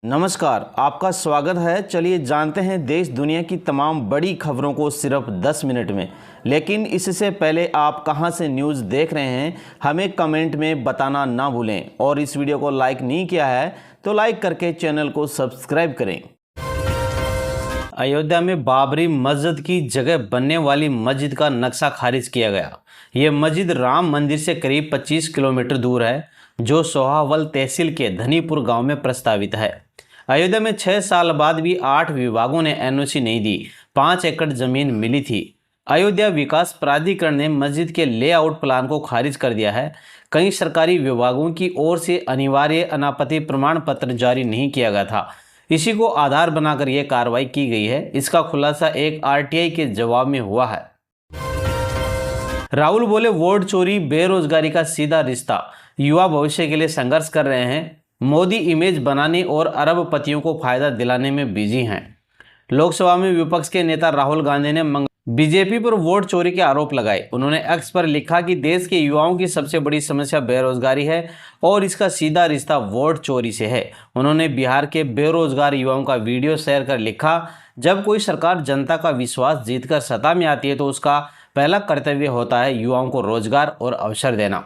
नमस्कार, आपका स्वागत है। चलिए जानते हैं देश दुनिया की तमाम बड़ी खबरों को सिर्फ 10 मिनट में। लेकिन इससे पहले आप कहां से न्यूज़ देख रहे हैं हमें कमेंट में बताना ना भूलें, और इस वीडियो को लाइक नहीं किया है तो लाइक करके चैनल को सब्सक्राइब करें। अयोध्या में बाबरी मस्जिद की जगह बनने वाली मस्जिद का नक्शा खारिज किया गया। ये मस्जिद राम मंदिर से करीब 25 किलोमीटर दूर है, जो सोहावल तहसील के धनीपुर गांव में प्रस्तावित है। अयोध्या में 6 साल बाद भी 8 विभागों ने एनओसी नहीं दी। 5 एकड़ जमीन मिली थी। अयोध्या विकास प्राधिकरण ने मस्जिद के लेआउट प्लान को खारिज कर दिया है। कई सरकारी विभागों की ओर से अनिवार्य अनापत्ति प्रमाण पत्र जारी नहीं किया गया था। इसी को आधार बनाकर यह कार्रवाई की गई है। इसका खुलासा एक आरटीआई के जवाब में हुआ है। राहुल बोले, वोट चोरी बेरोजगारी का सीधा रिश्ता, युवा भविष्य के लिए संघर्ष कर रहे हैं। मोदी इमेज बनाने और अरबपतियों को फायदा दिलाने में बिजी हैं। लोकसभा में विपक्ष के नेता राहुल गांधी ने बीजेपी पर वोट चोरी के आरोप लगाए। उन्होंने एक्स पर लिखा कि देश के युवाओं की सबसे बड़ी समस्या बेरोजगारी है और इसका सीधा रिश्ता वोट चोरी से है। उन्होंने बिहार के बेरोजगार युवाओं का वीडियो शेयर कर लिखा, जब कोई सरकार जनता का विश्वास जीतकर सत्ता में आती है तो उसका पहला कर्तव्य होता है युवाओं को रोजगार और अवसर देना।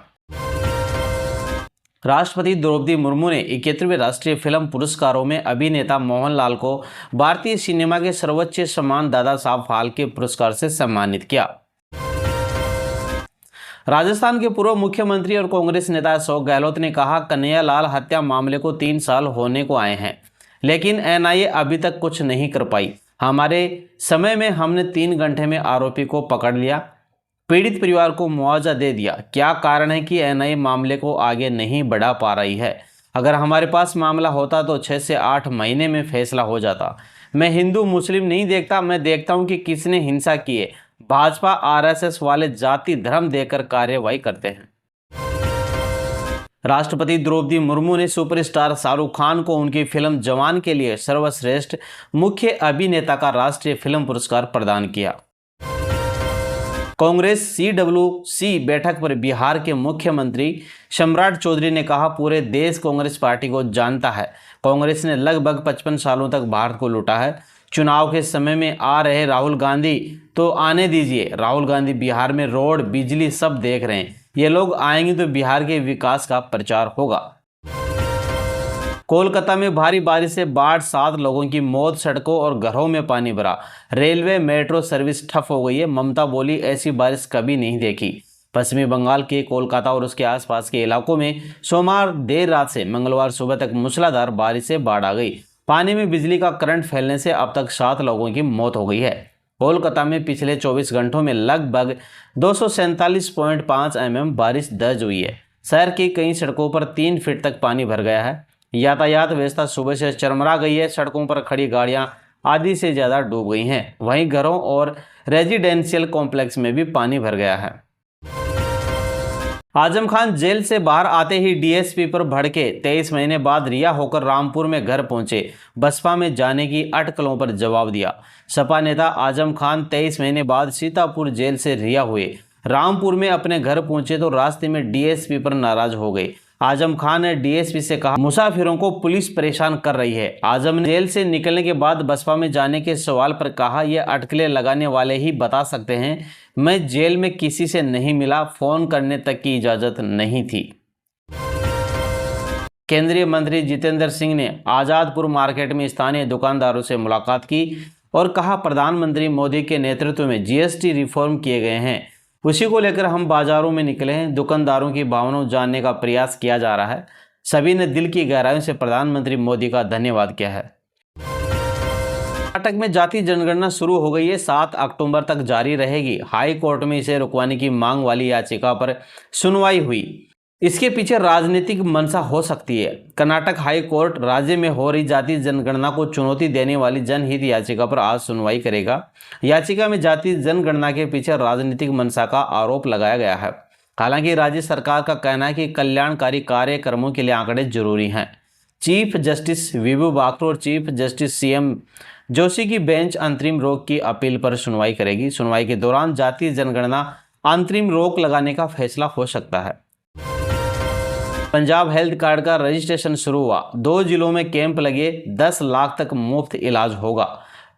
राष्ट्रपति द्रौपदी मुर्मू ने 71वें राष्ट्रीय फिल्म पुरस्कारों में अभिनेता मोहनलाल को भारतीय सिनेमा के सर्वोच्च सम्मान दादा साहब फाल्के पुरस्कार से सम्मानित किया। राजस्थान के पूर्व मुख्यमंत्री और कांग्रेस नेता अशोक गहलोत ने कहा, कन्हैयालाल हत्या मामले को 3 साल होने को आए हैं, लेकिन एनआईए अभी तक कुछ नहीं कर पाई। हमारे समय में हमने 3 घंटे में आरोपी को पकड़ लिया, पीड़ित परिवार को मुआवजा दे दिया। क्या कारण है कि एनआईए मामले को आगे नहीं बढ़ा पा रही है? अगर हमारे पास मामला होता तो 6 से 8 महीने में फैसला हो जाता। मैं हिंदू मुस्लिम नहीं देखता, मैं देखता हूं कि किसने हिंसा की है। भाजपा आरएसएस वाले जाति धर्म देकर कार्यवाही करते हैं। राष्ट्रपति द्रौपदी मुर्मू ने सुपरस्टार शाहरुख खान को उनकी फिल्म जवान के लिए सर्वश्रेष्ठ मुख्य अभिनेता का राष्ट्रीय फिल्म पुरस्कार प्रदान किया। कांग्रेस CWC बैठक पर बिहार के मुख्यमंत्री सम्राट चौधरी ने कहा, पूरे देश कांग्रेस पार्टी को जानता है। कांग्रेस ने लगभग 55 सालों तक भारत को लूटा है। चुनाव के समय में आ रहे राहुल गांधी तो आने दीजिए। राहुल गांधी बिहार में रोड बिजली सब देख रहे हैं। ये लोग आएंगे तो बिहार के विकास का प्रचार होगा। कोलकाता में भारी बारिश से बाढ़, 7 लोगों की मौत, सड़कों और घरों में पानी भरा। रेलवे मेट्रो सर्विस ठप हो गई है। ममता बोली, ऐसी बारिश कभी नहीं देखी। पश्चिमी बंगाल के कोलकाता और उसके आसपास के इलाकों में सोमवार देर रात से मंगलवार सुबह तक मूसलाधार बारिश से बाढ़ आ गई। पानी में बिजली का करंट फैलने से अब तक 7 लोगों की मौत हो गई है। कोलकाता में पिछले 24 घंटों में लगभग 247.5 mm बारिश दर्ज हुई है। शहर की कई सड़कों पर 3 फीट तक पानी भर गया है। यातायात व्यवस्था सुबह से चरमरा गई है। सड़कों पर खड़ी गाड़ियां आधी से ज़्यादा डूब गई हैं। वहीं घरों और रेजिडेंशियल कॉम्प्लेक्स में भी पानी भर गया है। आजम खान जेल से बाहर आते ही डीएसपी पर भड़के। 23 महीने बाद रिहा होकर रामपुर में घर पहुंचे। बसपा में जाने की अटकलों पर जवाब दिया। सपा नेता आजम खान 23 महीने बाद सीतापुर जेल से रिहा हुए। रामपुर में अपने घर पहुंचे तो रास्ते में डीएसपी पर नाराज हो गए। आजम खान ने डीएसपी से कहा, मुसाफिरों को पुलिस परेशान कर रही है। आजम ने जेल से निकलने के बाद बसपा में जाने के सवाल पर कहा, यह अटकलें लगाने वाले ही बता सकते हैं। मैं जेल में किसी से नहीं मिला, फोन करने तक की इजाजत नहीं थी। केंद्रीय मंत्री जितेंद्र सिंह ने आजादपुर मार्केट में स्थानीय दुकानदारों से मुलाकात की और कहा, प्रधानमंत्री मोदी के नेतृत्व में जीएसटी रिफॉर्म किए गए हैं। उसी को लेकर हम बाजारों में निकले हैं। दुकानदारों की भावनाओं जानने का प्रयास किया जा रहा है। सभी ने दिल की गहराइयों से प्रधानमंत्री मोदी का धन्यवाद किया है। कर्नाटक में जाति जनगणना शुरू हो गई है। 7 अक्टूबर तक जारी रहेगी। हाई कोर्ट में इसे रुकवाने की मांग वाली याचिका पर सुनवाई हुई। इसके पीछे राजनीतिक मंशा हो सकती है। कर्नाटक हाई कोर्ट राज्य में हो रही जाति जनगणना को चुनौती देने वाली जनहित याचिका पर आज सुनवाई करेगा। याचिका में जाति जनगणना के पीछे राजनीतिक मंशा का आरोप लगाया गया है। हालांकि राज्य सरकार का कहना है कि कल्याणकारी कार्यक्रमों के लिए आंकड़े जरूरी हैं। चीफ जस्टिस विभू बाक्रो और चीफ जस्टिस CM जोशी की बेंच अंतरिम रोक की अपील पर सुनवाई करेगी। सुनवाई के दौरान जाति जनगणना अंतरिम रोक लगाने का फैसला हो सकता है। पंजाब हेल्थ कार्ड का रजिस्ट्रेशन शुरू हुआ, 2 जिलों में कैंप लगे, 10 लाख तक मुफ्त इलाज होगा।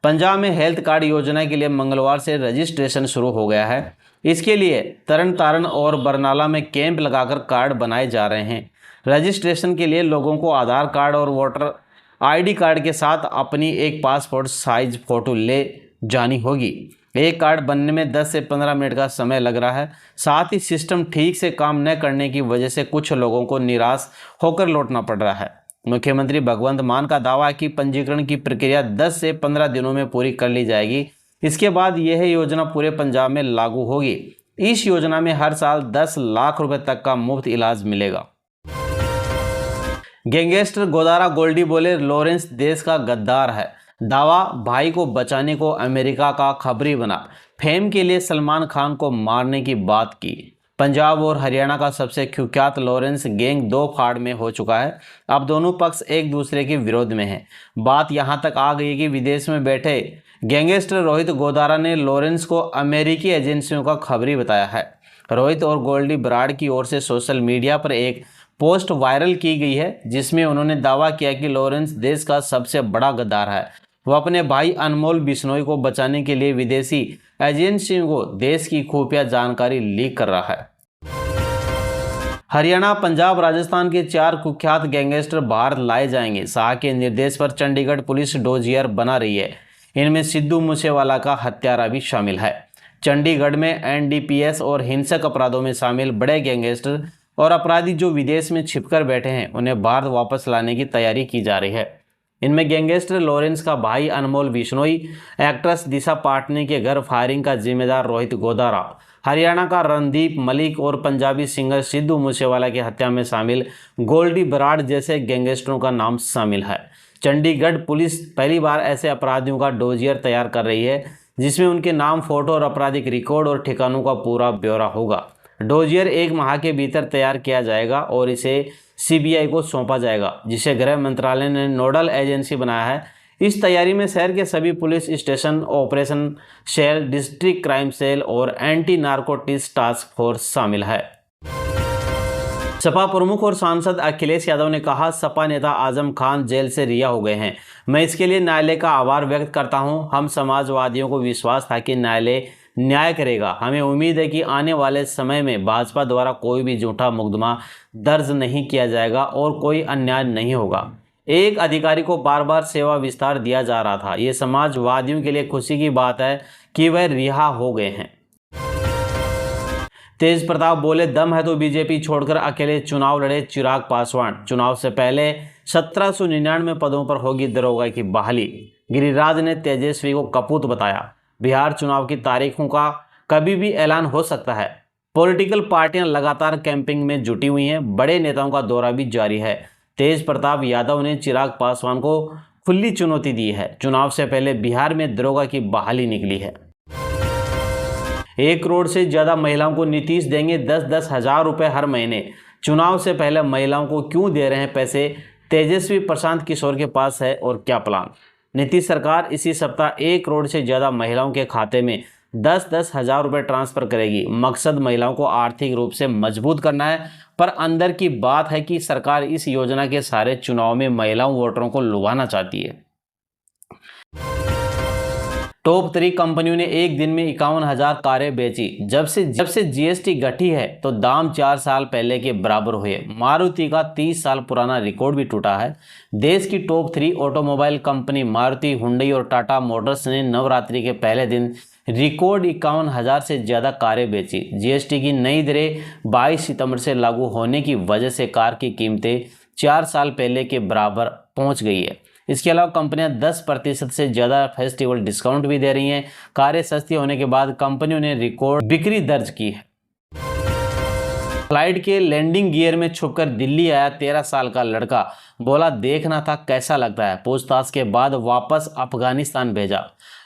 पंजाब में हेल्थ कार्ड योजना के लिए मंगलवार से रजिस्ट्रेशन शुरू हो गया है। इसके लिए तरन तारण और बरनाला में कैंप लगाकर कार्ड बनाए जा रहे हैं। रजिस्ट्रेशन के लिए लोगों को आधार कार्ड और वोटर ID कार्ड के साथ अपनी एक पासपोर्ट साइज फ़ोटो ले जानी होगी। एक कार्ड बनने में 10 से 15 मिनट का समय लग रहा है। साथ ही सिस्टम ठीक से काम न करने की वजह से कुछ लोगों को निराश होकर लौटना पड़ रहा है। मुख्यमंत्री भगवंत मान का दावा है कि पंजीकरण की प्रक्रिया 10 से 15 दिनों में पूरी कर ली जाएगी। इसके बाद यह योजना पूरे पंजाब में लागू होगी। इस योजना में हर साल 10 लाख रुपए तक का मुफ्त इलाज मिलेगा। गैंगस्टर गोदारा गोल्डी बोले लॉरेंस देश का गद्दार है। दावा, भाई को बचाने को अमेरिका का खबरी बना। फेम के लिए सलमान खान को मारने की बात की। पंजाब और हरियाणा का सबसे कुख्यात लॉरेंस गैंग 2 फाड़ में हो चुका है। अब दोनों पक्ष एक दूसरे के विरोध में हैं। बात यहां तक आ गई कि विदेश में बैठे गैंगस्टर रोहित गोदारा ने लॉरेंस को अमेरिकी एजेंसियों का खबरी बताया है। रोहित और गोल्डी बराड़ की ओर से सोशल मीडिया पर एक पोस्ट वायरल की गई है, जिसमें उन्होंने दावा किया कि लॉरेंस देश का सबसे बड़ा गद्दार है। वो अपने भाई अनमोल बिश्नोई को बचाने के लिए विदेशी एजेंसियों को देश की खुफिया जानकारी लीक कर रहा है। हरियाणा, पंजाब, राजस्थान के 4 कुख्यात गैंगस्टर भारत लाए जाएंगे। शाह के निर्देश पर चंडीगढ़ पुलिस डोजियर बना रही है। इनमें सिद्धू मूसेवाला का हत्यारा भी शामिल है। चंडीगढ़ में NDPS और हिंसक अपराधों में शामिल बड़े गैंगस्टर और अपराधी जो विदेश में छिपकर बैठे हैं, उन्हें भारत वापस लाने की तैयारी की जा रही है। इनमें गैंगस्टर लॉरेंस का भाई अनमोल बिश्नोई, एक्ट्रेस दिशा पाटनी के घर फायरिंग का जिम्मेदार रोहित गोदारा, हरियाणा का रणदीप मलिक और पंजाबी सिंगर सिद्धू मूसेवाला की हत्या में शामिल गोल्डी बराड़ जैसे गैंगस्टरों का नाम शामिल है। चंडीगढ़ पुलिस पहली बार ऐसे अपराधियों का डोजियर तैयार कर रही है, जिसमें उनके नाम, फोटो और आपराधिक रिकॉर्ड और ठिकानों का पूरा ब्यौरा होगा। डोजियर 1 माह के भीतर तैयार किया जाएगा और इसे CBI को सौंपा जाएगा, जिसे गृह मंत्रालय ने नोडल एजेंसी बनाया है। इस तैयारी में शहर के सभी police station, operation cell, district crime cell और एंटी नार्कोटिक्स टास्क फोर्स शामिल है। सपा प्रमुख और सांसद अखिलेश यादव ने कहा, सपा नेता आजम खान जेल से रिहा हो गए हैं। मैं इसके लिए न्यायालय का आभार व्यक्त करता हूं। हम समाजवादियों को विश्वास था कि न्यायालय न्याय करेगा। हमें उम्मीद है कि आने वाले समय में भाजपा द्वारा कोई भी झूठा मुकदमा दर्ज नहीं किया जाएगा और कोई अन्याय नहीं होगा। एक अधिकारी को बार बार सेवा विस्तार दिया जा रहा था। ये समाजवादियों के लिए खुशी की बात है कि वह रिहा हो गए हैं। तेज प्रताप बोले, दम है तो बीजेपी छोड़कर अकेले चुनाव लड़े चिराग पासवान। चुनाव से पहले 1799 पदों पर होगी दरोगा की बहाली। गिरिराज ने तेजस्वी को कपूत बताया। बिहार चुनाव की तारीखों का कभी भी ऐलान हो सकता है। पॉलिटिकल पार्टियां लगातार कैंपिंग में जुटी हुई हैं। बड़े नेताओं का दौरा भी जारी है। तेज प्रताप यादव ने चिराग पासवान को खुली चुनौती दी है। चुनाव से पहले बिहार में दरोगा की बहाली निकली है। 1 करोड़ से ज़्यादा महिलाओं को नीतीश देंगे 10-10 हज़ार रुपये हर महीने। चुनाव से पहले महिलाओं को क्यों दे रहे हैं पैसे? तेजस्वी प्रशांत किशोर के पास है और क्या प्लान? नीतीश सरकार इसी सप्ताह 1 करोड़ से ज़्यादा महिलाओं के खाते में 10-10 हज़ार रुपये ट्रांसफ़र करेगी। मकसद महिलाओं को आर्थिक रूप से मजबूत करना है। पर अंदर की बात है कि सरकार इस योजना के सारे चुनाव में महिलाओं वोटरों को लुभाना चाहती है। टॉप 3 कंपनियों ने एक दिन में 51,000 कारें बेची। जब से GST घटी है तो दाम 4 साल पहले के बराबर हुए। मारुति का 30 साल पुराना रिकॉर्ड भी टूटा है। देश की top 3 automobile company Maruti, Hyundai और टाटा मोटर्स ने नवरात्रि के पहले दिन रिकॉर्ड 51,000 से ज़्यादा कारें बेची। GST की नई दरें 22 सितंबर से लागू होने की वजह से कार की कीमतें 4 साल पहले के बराबर पहुँच गई है। इसके अलावा कंपनियां 10% से ज़्यादा फेस्टिवल डिस्काउंट भी दे रही हैं। कारें सस्ती होने के बाद कंपनियों ने रिकॉर्ड बिक्री दर्ज की है। फ्लाइट के लैंडिंग गियर में छुपकर दिल्ली आया 13 साल का लड़का। बोला देखना था कैसा लगता है। पूछताछ के बाद वापस अफगानिस्तान भेजा।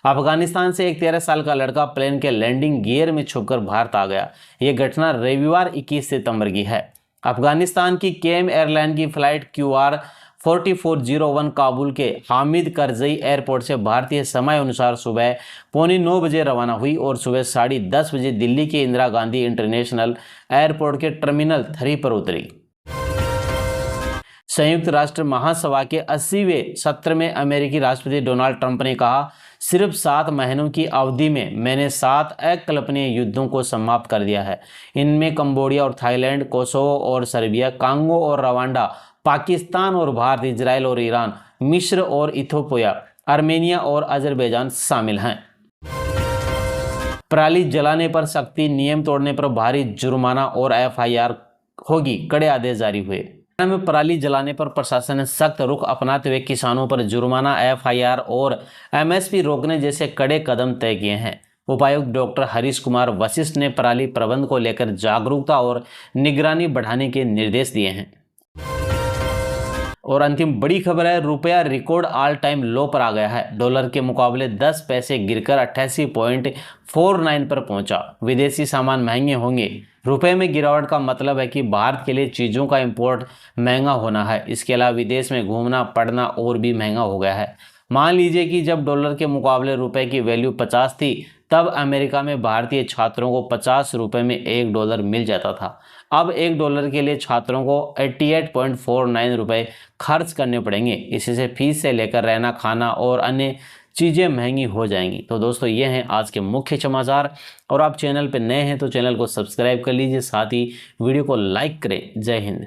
अफगानिस्तान से एक 13 साल का लड़का प्लेन के लैंडिंग गियर में छुपकर भारत आ गया। ये घटना रविवार 21 सितंबर की है। अफगानिस्तान की केम एयरलाइन की फ्लाइट QR 4401 काबुल के हामिद करजई एयरपोर्ट से भारतीय समय अनुसार सुबह 8:45 बजे रवाना हुई और सुबह 10:30 बजे दिल्ली के इंदिरा गांधी इंटरनेशनल एयरपोर्ट के टर्मिनल 3 पर उतरी। संयुक्त राष्ट्र महासभा के 80वें सत्र में अमेरिकी राष्ट्रपति डोनाल्ड ट्रंप ने कहा, सिर्फ 7 महीनों की अवधि में मैंने 7 अकल्पनीय युद्धों को समाप्त कर दिया है। इनमें कंबोडिया और थाईलैंड, कोसोवो और सर्बिया, कांगो और रवांडा, पाकिस्तान और भारत, इजराइल और ईरान, मिस्र और इथियोपिया, आर्मेनिया और अजरबैजान शामिल हैं। पराली जलाने पर सख्ती, नियम तोड़ने पर भारी जुर्माना और FIR होगी, कड़े आदेश जारी हुए। हरियाणा में पराली जलाने पर प्रशासन ने सख्त रुख अपनाते हुए किसानों पर जुर्माना, FIR और MSP रोकने जैसे कड़े कदम तय किए हैं। उपायुक्त डॉक्टर हरीश कुमार वशिष्ठ ने पराली प्रबंध को लेकर जागरूकता और निगरानी बढ़ाने के निर्देश दिए हैं। और अंतिम बड़ी खबर है, रुपया रिकॉर्ड ऑल टाइम लो पर आ गया है। डॉलर के मुकाबले 10 पैसे गिरकर 88.49 पर पहुंचा। विदेशी सामान महंगे होंगे। रुपए में गिरावट का मतलब है कि भारत के लिए चीज़ों का इंपोर्ट महंगा होना है। इसके अलावा विदेश में घूमना पड़ना और भी महंगा हो गया है। मान लीजिए कि जब डॉलर के मुकाबले रुपए की वैल्यू 50 थी, तब अमेरिका में भारतीय छात्रों को 50 रुपये में $1 मिल जाता था। अब $1 के लिए छात्रों को 88.49 रुपये खर्च करने पड़ेंगे। इसी से फीस से लेकर रहना, खाना और अन्य चीज़ें महंगी हो जाएंगी। तो दोस्तों, ये हैं आज के मुख्य समाचार। और आप चैनल पर नए हैं तो चैनल को सब्सक्राइब कर लीजिए, साथ ही वीडियो को लाइक करें। जय हिंद।